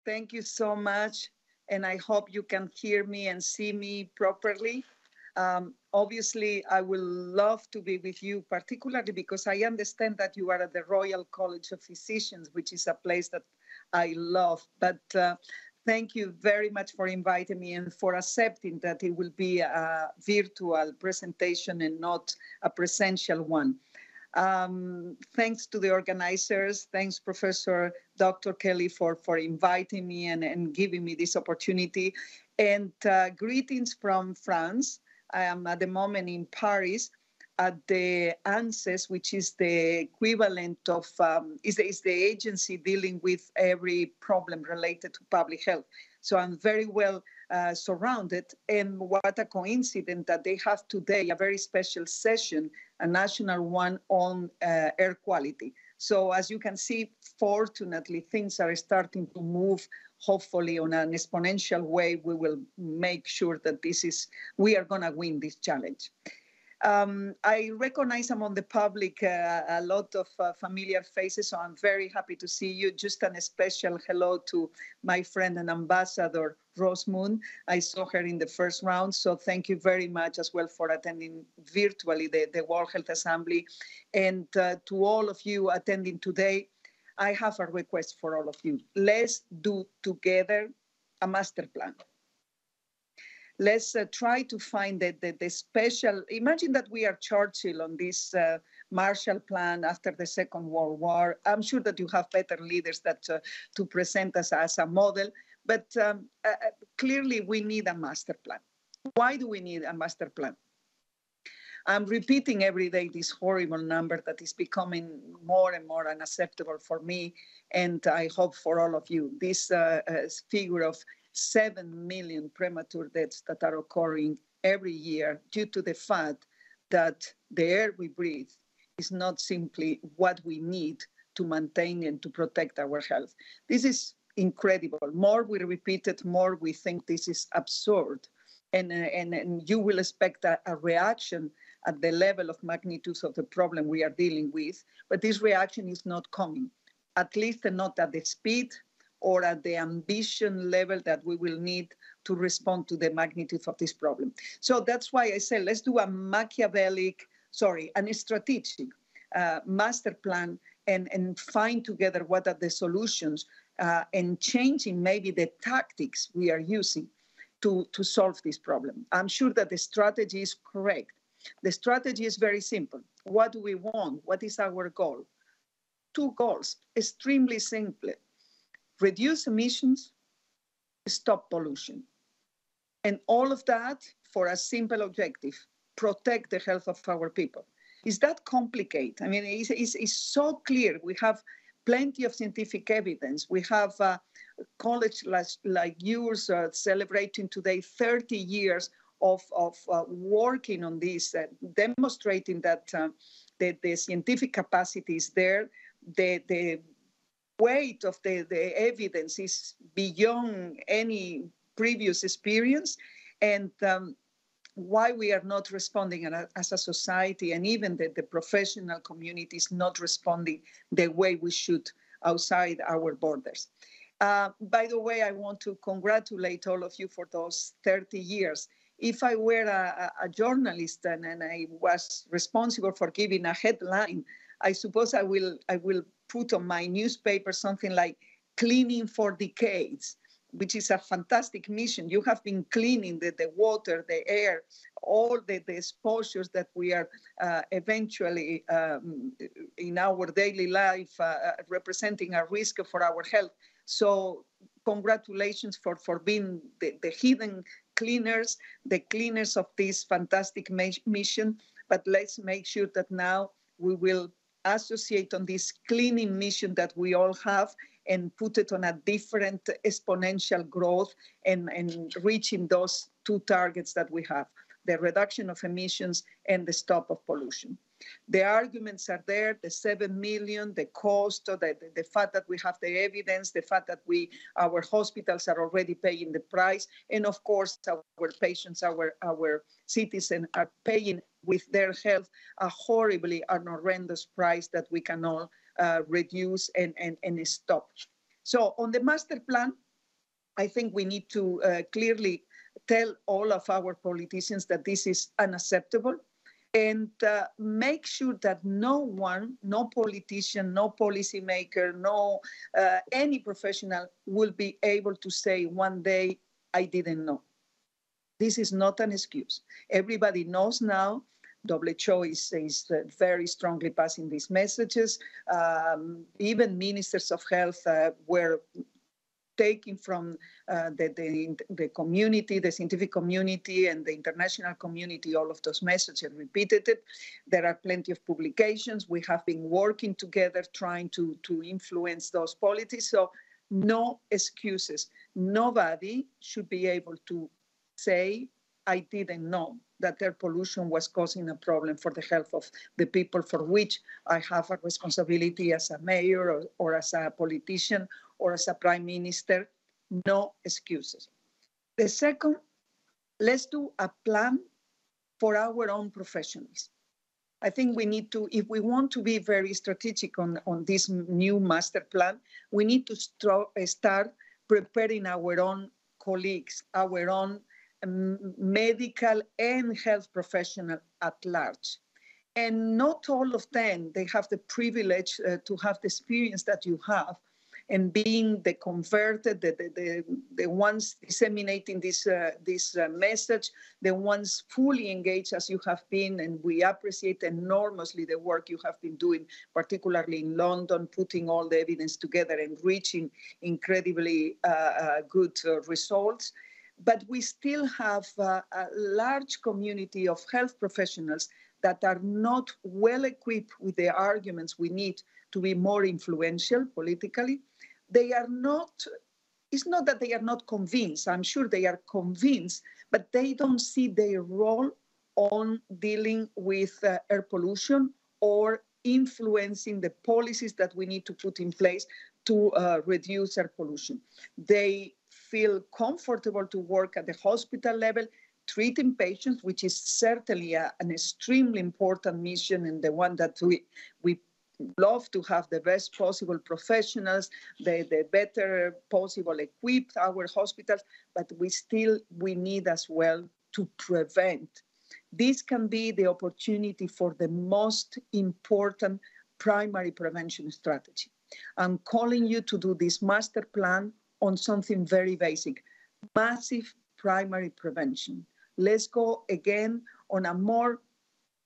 Thank you so much. And I hope you can hear me and see me properly. Obviously, I will love to be with you, particularly because I understand that you are at the Royal College of Physicians, which is a place that I love. But thank you very much for inviting me and for accepting that it will be a virtual presentation and not a presential one. Thanks to the organizers. Thanks, Professor Dr. Kelly, for inviting me and giving me this opportunity. And greetings from France. I am at the moment in Paris at the ANSES, which is the equivalent of, is the agency dealing with every problem related to public health. So I'm very well surrounded. And what a coincidence that they have today a very special session, a national one on air quality. So as you can see, fortunately, things are starting to move, hopefully on an exponential way. We will make sure that we are gonna win this challenge. I recognize among the public a lot of familiar faces, so I'm very happy to see you. Just a special hello to my friend and ambassador, Rose Moon. I saw her in the first round, so thank you very much as well for attending virtually the World Health Assembly. And to all of you attending today, I have a request for all of you. Let's do together a master plan. Let's try to find the special, imagine that we are Churchill on this Marshall Plan after the Second World War. I'm sure that you have better leaders that to present us as a model, but clearly we need a master plan. Why do we need a master plan? I'm repeating every day this horrible number that is becoming more and more unacceptable for me, and I hope for all of you. This figure of 7 million premature deaths that are occurring every year due to the fact that the air we breathe is not simply what we need to maintain and to protect our health. This is incredible. More we repeat it, more we think this is absurd. And you will expect a reaction at the level of magnitude of the problem we are dealing with, but this reaction is not coming, at least not at the speed or at the ambition level that we will need to respond to the magnitude of this problem. So that's why I say, let's do a strategic master plan and find together what are the solutions and changing maybe the tactics we are using to solve this problem. I'm sure that the strategy is correct. The strategy is very simple. What do we want? What is our goal? Two goals, extremely simple. Reduce emissions, stop pollution. And all of that for a simple objective, protect the health of our people. Is that complicated? I mean, it's so clear. We have plenty of scientific evidence. We have a college like yours celebrating today 30 years of working on this, demonstrating that the scientific capacity is there, the weight of the evidence is beyond any previous experience, and why we are not responding as a society, and even the professional community is not responding the way we should outside our borders. By the way, I want to congratulate all of you for those 30 years. If I were a journalist and I was responsible for giving a headline, I suppose I will put on my newspaper something like cleaning for decades, which is a fantastic mission. You have been cleaning the water, the air, all the exposures that we are eventually in our daily life representing a risk for our health. So congratulations for being the hidden cleaners, the cleaners of this fantastic mission. But let's make sure that now we will associate on this cleaning mission that we all have and put it on a different exponential growth and reaching those two targets that we have, the reduction of emissions and the stop of pollution. The arguments are there, the 7 million, the cost, the fact that we have the evidence, the fact that our hospitals are already paying the price, and of course our patients, our citizens are paying with their health a horribly and horrendous price that we can all reduce and stop. So on the master plan, I think we need to clearly tell all of our politicians that this is unacceptable, and make sure that no one, no politician, no policymaker, no any professional will be able to say one day, I didn't know. This is not an excuse. Everybody knows now. WHO is very strongly passing these messages. Even ministers of health were taking from the community, the scientific community and the international community, all of those messages, repeated it. There are plenty of publications. We have been working together trying to influence those policies. So no excuses. Nobody should be able to say, I didn't know that air pollution was causing a problem for the health of the people for which I have a responsibility as a mayor or as a politician or as a prime minister. No excuses. The second, let's do a plan for our own professionals. I think we need to, if we want to be very strategic on this new master plan, we need to start preparing our own colleagues, our own medical and health professional at large. And not all of them, they have the privilege to have the experience that you have, and being the converted, the ones disseminating this message, the ones fully engaged as you have been, and we appreciate enormously the work you have been doing, particularly in London, putting all the evidence together and reaching incredibly good results. But we still have a large community of health professionals that are not well equipped with the arguments we need to be more influential politically. They are not, it's not that they are not convinced, I'm sure they are convinced, but they don't see their role on dealing with air pollution or influencing the policies that we need to put in place to reduce air pollution. They feel comfortable to work at the hospital level, treating patients, which is certainly an extremely important mission, and the one that we love to have the best possible professionals, the better possible equipped our hospitals, but we need as well to prevent. This can be the opportunity for the most important primary prevention strategy. I'm calling you to do this master plan on something very basic, massive primary prevention. Let's go again on a more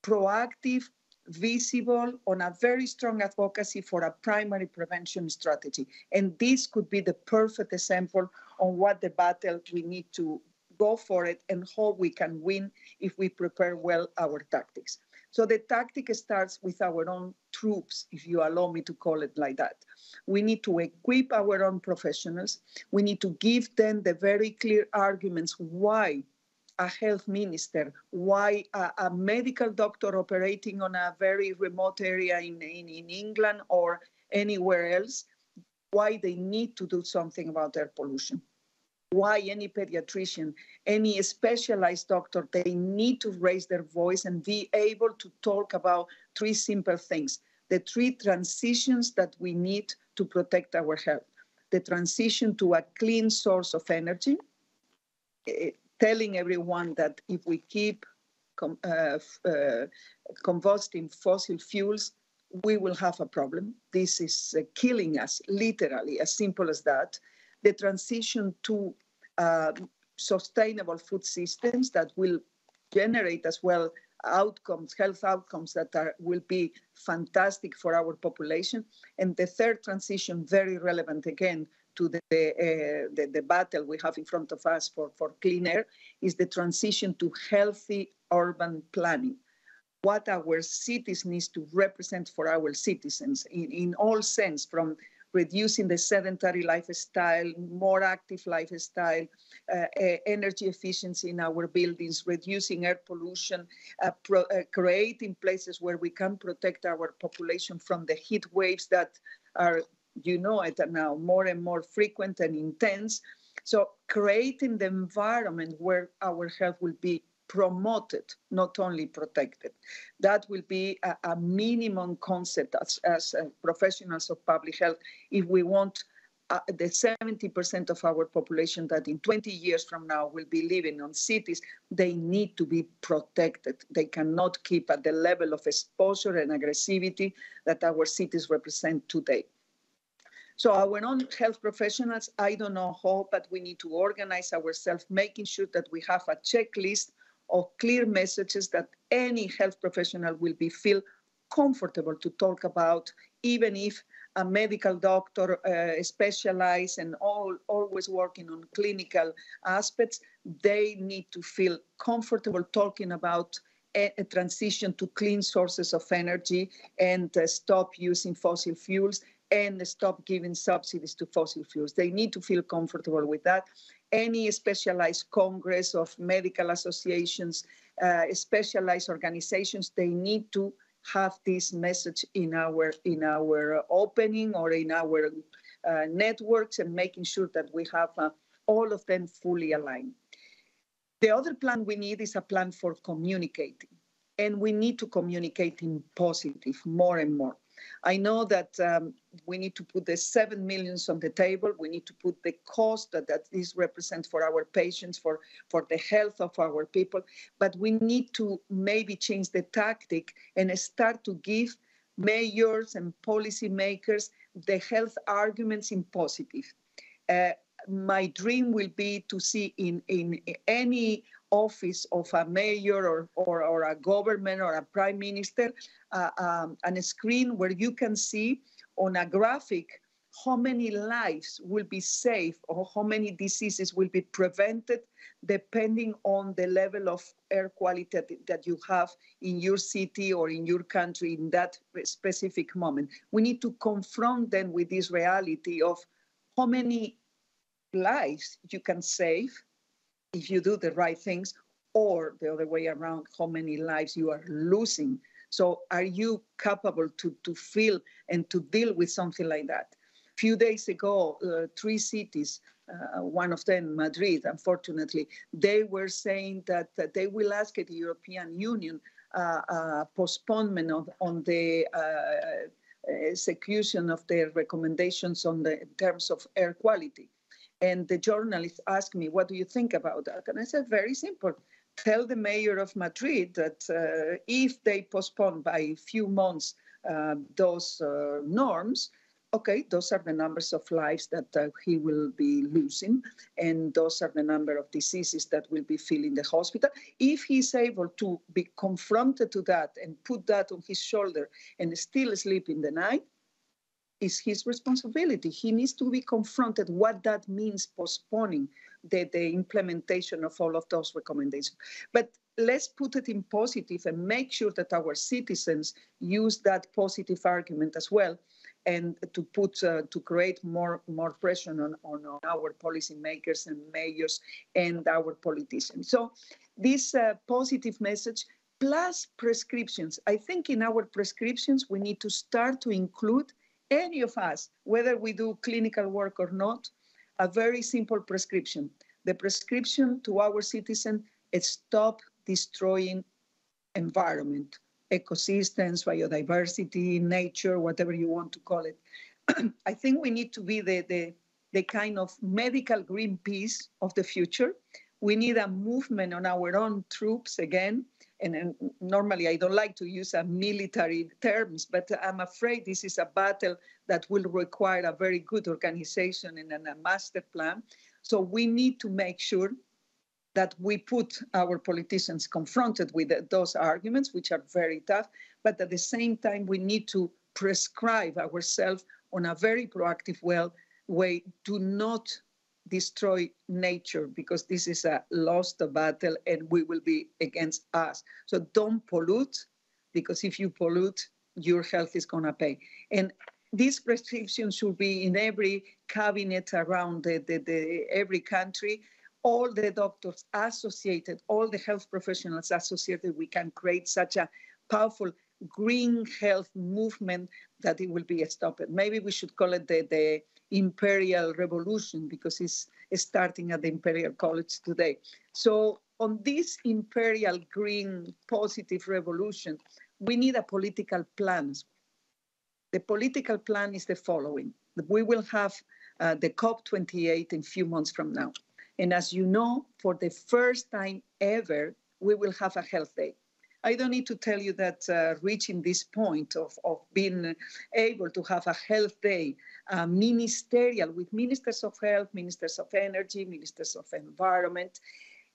proactive, visible, on a very strong advocacy for a primary prevention strategy. And this could be the perfect example on what the battle we need to go for it and how we can win if we prepare well our tactics. So the tactic starts with our own troops, if you allow me to call it like that. We need to equip our own professionals. We need to give them the very clear arguments why a health minister, why a medical doctor operating on a very remote area in England or anywhere else, why they need to do something about air pollution. Why any pediatrician, any specialized doctor, they need to raise their voice and be able to talk about three simple things. The three transitions that we need to protect our health. The transition to a clean source of energy, telling everyone that if we keep combusting fossil fuels, we will have a problem. This is killing us, literally, as simple as that. The transition to sustainable food systems that will generate as well outcomes, health outcomes that will be fantastic for our population. And the third transition, very relevant again to the battle we have in front of us for clean air, is the transition to healthy urban planning. What our cities need to represent for our citizens in all sense, from reducing the sedentary lifestyle, more active lifestyle, energy efficiency in our buildings, reducing air pollution, creating places where we can protect our population from the heat waves that are, you know it now, more and more frequent and intense. So creating the environment where our health will be promoted, not only protected. That will be a minimum concept as professionals of public health if we want the 70% of our population that in 20 years from now will be living on cities, they need to be protected. They cannot keep at the level of exposure and aggressivity that our cities represent today. So our own health professionals, I don't know how, but we need to organize ourselves, making sure that we have a checklist of clear messages that any health professional will feel comfortable to talk about, even if a medical doctor specialized and always working on clinical aspects, they need to feel comfortable talking about a transition to clean sources of energy and stop using fossil fuels and stop giving subsidies to fossil fuels. They need to feel comfortable with that. Any specialized congress of medical associations, specialized organizations, they need to have this message in our opening or in our networks, and making sure that we have all of them fully aligned. The other plan we need is a plan for communicating, and we need to communicate in positive more and more. I know that we need to put the 7 million on the table. We need to put the cost that this represents for our patients, for the health of our people. But we need to maybe change the tactic and start to give mayors and policymakers the health arguments in positive. My dream will be to see in any office of a mayor or a government or a prime minister on a screen where you can see on a graphic how many lives will be saved or how many diseases will be prevented depending on the level of air quality that you have in your city or in your country in that specific moment. We need to confront them with this reality of how many lives you can save if you do the right things, or the other way around, how many lives you are losing. So are you capable to feel and to deal with something like that? A few days ago, 3 cities, one of them, Madrid, unfortunately, they were saying that they will ask the European Union postponement on the execution of their recommendations on the terms of air quality. And the journalist asked me, what do you think about that? And I said, very simple. Tell the mayor of Madrid that if they postpone by a few months those norms, okay, those are the numbers of lives that he will be losing, and those are the number of diseases that will be filling the hospital. If he's able to be confronted to that and put that on his shoulder and still sleep in the night, is his responsibility. He needs to be confronted what that means, postponing the implementation of all of those recommendations. But let's put it in positive and make sure that our citizens use that positive argument as well, and to create more pressure on our policymakers and mayors and our politicians. So this positive message plus prescriptions. I think in our prescriptions, we need to start to include any of us, whether we do clinical work or not, a very simple prescription. The prescription to our citizen is stop destroying environment, ecosystems, biodiversity, nature, whatever you want to call it. I think we need to be the kind of medical Greenpeace of the future. We need a movement on our own troops again. And normally I don't like to use military terms, but I'm afraid this is a battle that will require a very good organization and a master plan. So we need to make sure that we put our politicians confronted with those arguments, which are very tough, but at the same time, we need to prescribe ourselves on a very proactive way. Do not destroy nature, because this is a lost battle and we will be against us. So don't pollute, because if you pollute, your health is going to pay. And these prescriptions should be in every cabinet around every country. All the doctors associated, all the health professionals associated, we can create such a powerful green health movement that it will be stopped. Maybe we should call it the Imperial Revolution, because it's starting at the Imperial College today. So on this Imperial Green Positive Revolution, we need a political plan. The political plan is the following. We will have the COP28 in a few months from now. And as you know, for the first time ever, we will have a health day. I don't need to tell you that reaching this point of being able to have a health day, ministerial, with ministers of health, ministers of energy, ministers of environment,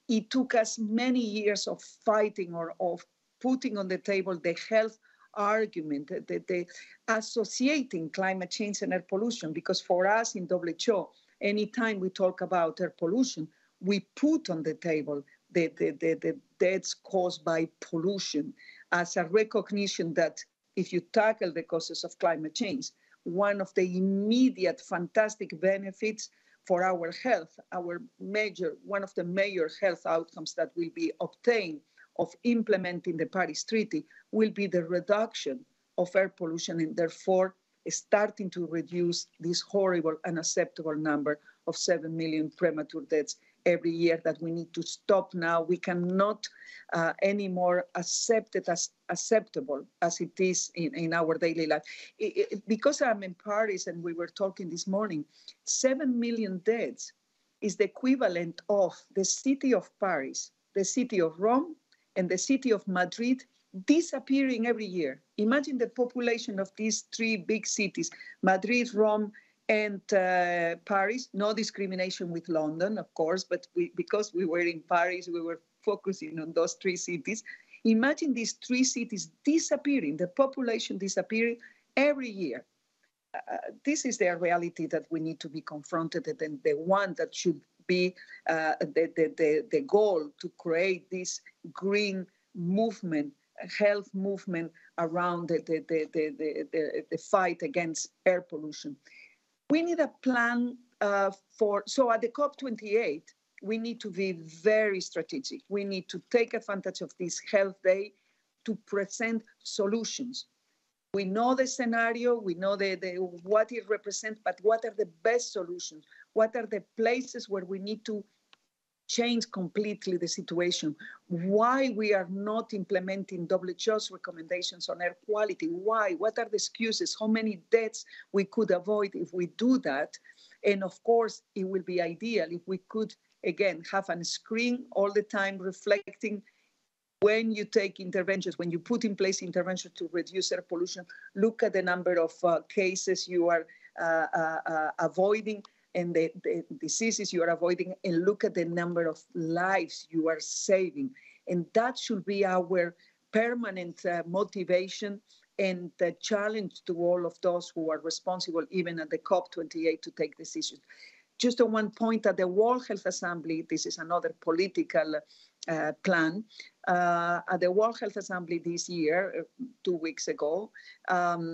it took us many years of fighting or of putting on the table the health argument, the associating climate change and air pollution, because for us in WHO, anytime we talk about air pollution, we put on the table the deaths caused by pollution as a recognition that if you tackle the causes of climate change, one of the immediate fantastic benefits for our health, one of the major health outcomes that will be obtained of implementing the Paris Treaty will be the reduction of air pollution and therefore starting to reduce this horrible, unacceptable number of 7 million premature deaths every year that we need to stop now. We cannot anymore accept it as acceptable as it is in our daily life. Because I'm in Paris and we were talking this morning, 7 million deaths is the equivalent of the city of Paris, the city of Rome, and the city of Madrid disappearing every year. Imagine the population of these three big cities, Madrid, Rome, and Paris. No discrimination with London, of course, but because we were in Paris, we were focusing on those three cities. Imagine these three cities disappearing, the population disappearing every year. This is the reality that we need to be confronted, and the one that should be the goal to create this green movement, health movement around the fight against air pollution. We need a plan so at the COP28, we need to be very strategic. We need to take advantage of this health day to present solutions. We know the scenario, we know what it represents, but what are the best solutions? What are the places where we need to change completely the situation? Why we are not implementing WHO's recommendations on air quality? Why? What are the excuses? How many deaths we could avoid if we do that? And of course, it will be ideal if we could, again, have a screen all the time reflecting when you take interventions, when you put in place interventions to reduce air pollution, look at the number of cases you are avoiding and the diseases you are avoiding, and look at the number of lives you are saving. And that should be our permanent motivation and the challenge to all of those who are responsible, even at the COP28, to take decisions. Just on one point, at the World Health Assembly, this is another political plan. At the World Health Assembly this year, 2 weeks ago,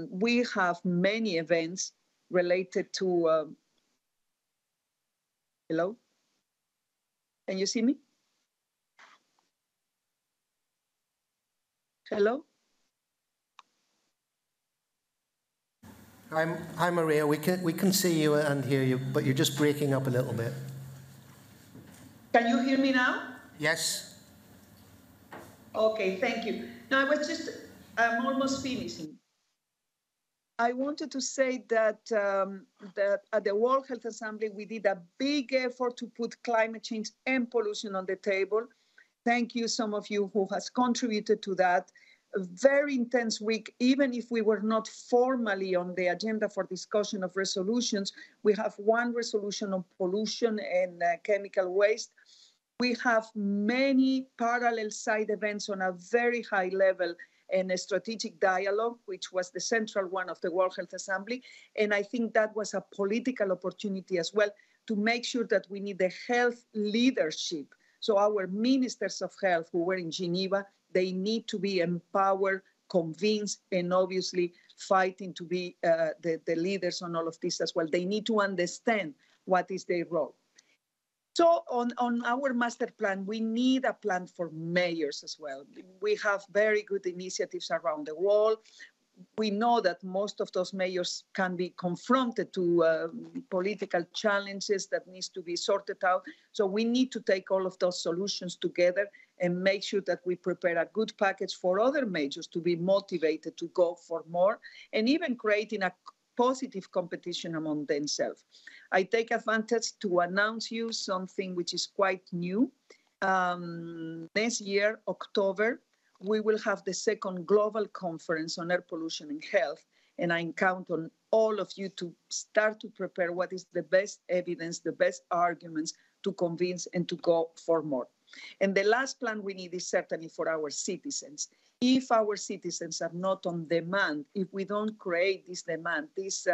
we have many events related to... Hello? Can you see me? Hello? Hi, Maria. We can see you and hear you, but you're just breaking up a little bit. Can you hear me now? Yes. Okay, thank you. No, I'm almost finishing. I wanted to say that, that at the World Health Assembly, we did a big effort to put climate change and pollution on the table. Thank you, some of you who has contributed to that. A very intense week, even if we were not formally on the agenda for discussion of resolutions. We have one resolution on pollution and chemical waste. We have many parallel side events on a very high level and a strategic dialogue, which was the central one of the World Health Assembly. And I think that was a political opportunity as well to make sure that we need the health leadership. So our ministers of health who were in Geneva, they need to be empowered, convinced, and obviously fighting to be the leaders on all of this as well. They need to understand what is their role. So on our master plan, we need a plan for mayors as well. We have very good initiatives around the world. We know that most of those mayors can be confronted to political challenges that needs to be sorted out. So we need to take all of those solutions together and make sure that we prepare a good package for other mayors to be motivated to go for more, and even creating a positive competition among themselves. I take advantage to announce you something which is quite new. Next year, October, we will have the second global conference on air pollution and health, and I count on all of you to start to prepare what is the best evidence, the best arguments to convince and to go for more. And the last plan we need is certainly for our citizens. If our citizens are not on demand, if we don't create this demand, this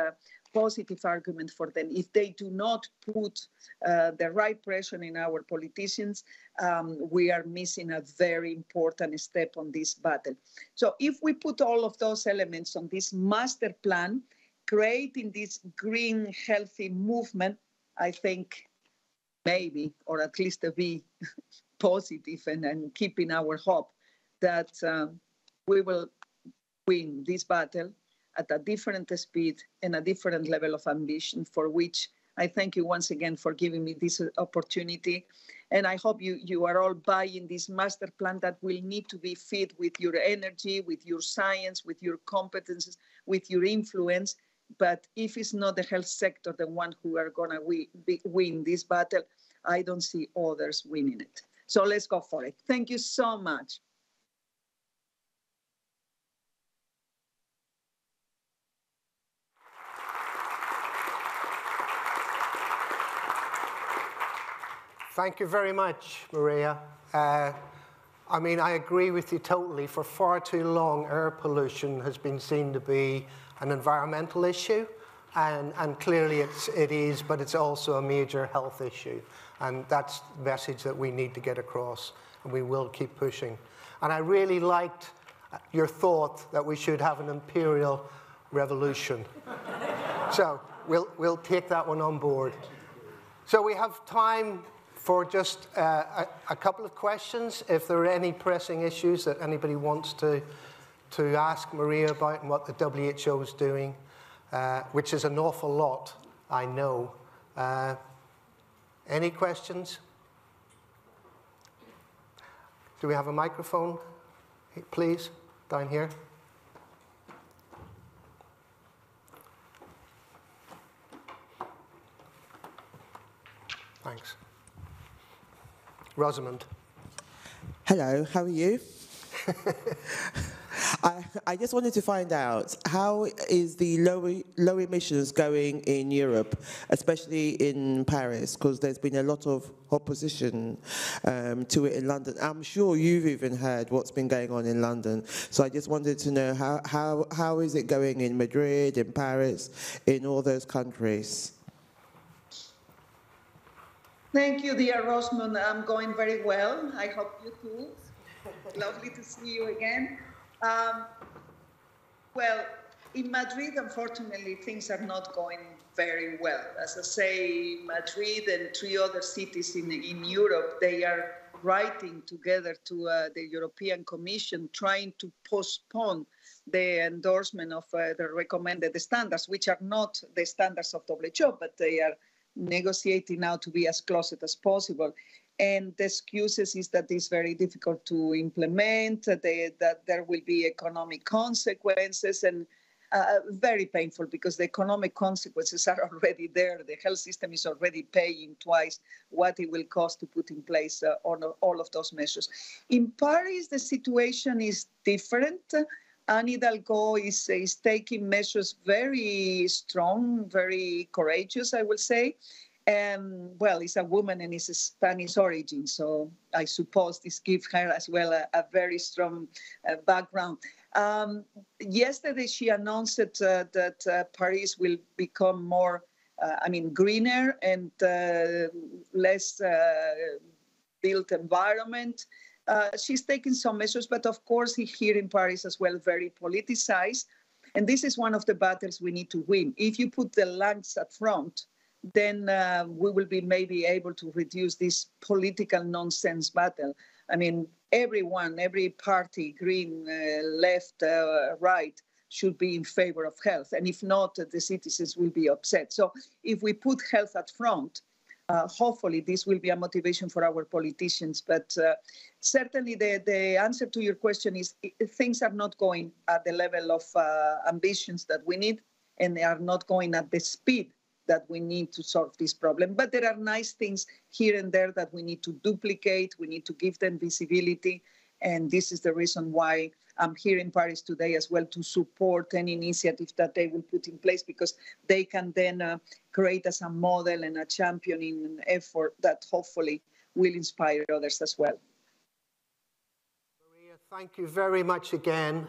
positive argument for them, if they do not put the right pressure in our politicians, we are missing a very important step on this battle. So if we put all of those elements on this master plan, creating this green, healthy movement, I think maybe, or at least to be positive and keeping our hope that we will win this battle at a different speed and a different level of ambition, for which I thank you once again for giving me this opportunity. And I hope you are all buying this master plan that will need to be fed with your energy, with your science, with your competences, with your influence. But if it's not the health sector, the one who are going to win this battle, I don't see others winning it. So let's go for it. Thank you so much. Thank you very much, Maria. I mean, I agree with you totally. For far too long, air pollution has been seen to be an environmental issue, and clearly it is, but it's also a major health issue. And that's the message that we need to get across, and we will keep pushing. And I really liked your thought that we should have an imperial revolution. So we'll take that one on board. So we have time for just a couple of questions. If there are any pressing issues that anybody wants to ask Maria about and what the WHO is doing, which is an awful lot, I know. Any questions? Do we have a microphone, please, down here? Thanks. Rosamond. Hello, how are you? I just wanted to find out, how is the low emissions going in Europe, especially in Paris, because there's been a lot of opposition to it in London. I'm sure you've even heard what's been going on in London. So I just wanted to know how is it going in Madrid, in Paris, in all those countries? Thank you, dear Rosamund. I'm going very well. I hope you too. Lovely to see you again. Well, in Madrid, unfortunately, things are not going very well. As I say, Madrid and 3 other cities in Europe, they are writing together to the European Commission, trying to postpone the endorsement of the recommended standards, which are not the standards of WHO, but they are negotiating now to be as close as possible. And the excuses is that it's very difficult to implement, that there will be economic consequences, and very painful because the economic consequences are already there. The health system is already paying twice what it will cost to put in place all of those measures. In Paris, the situation is different. Anne Hidalgo is taking measures very strong, very courageous, I will say. Well, it's a woman and it's a Spanish origin, so I suppose this gives her as well a very strong background. Yesterday, she announced that Paris will become more, greener and less built environment. She's taking some measures, but of course, here in Paris as well, very politicized. And this is one of the battles we need to win. If you put the lungs up front, then we will be maybe able to reduce this political nonsense battle. I mean, everyone, every party, green, left, right, should be in favor of health. And if not, the citizens will be upset. So if we put health at front, hopefully this will be a motivation for our politicians. But certainly the answer to your question is things are not going at the level of ambitions that we need. and they are not going at the speed that we need to solve this problem. But there are nice things here and there that we need to duplicate. We need to give them visibility. And this is the reason why I'm here in Paris today as well, to support any initiative that they will put in place, because they can then create as a model and a championing effort that hopefully will inspire others as well. Maria, thank you very much again.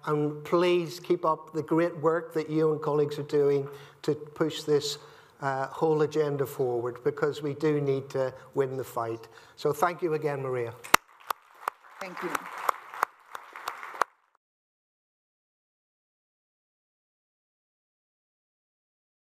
And please keep up the great work that you and colleagues are doing to push this whole agenda forward, because we do need to win the fight. So thank you again, Maria. Thank you.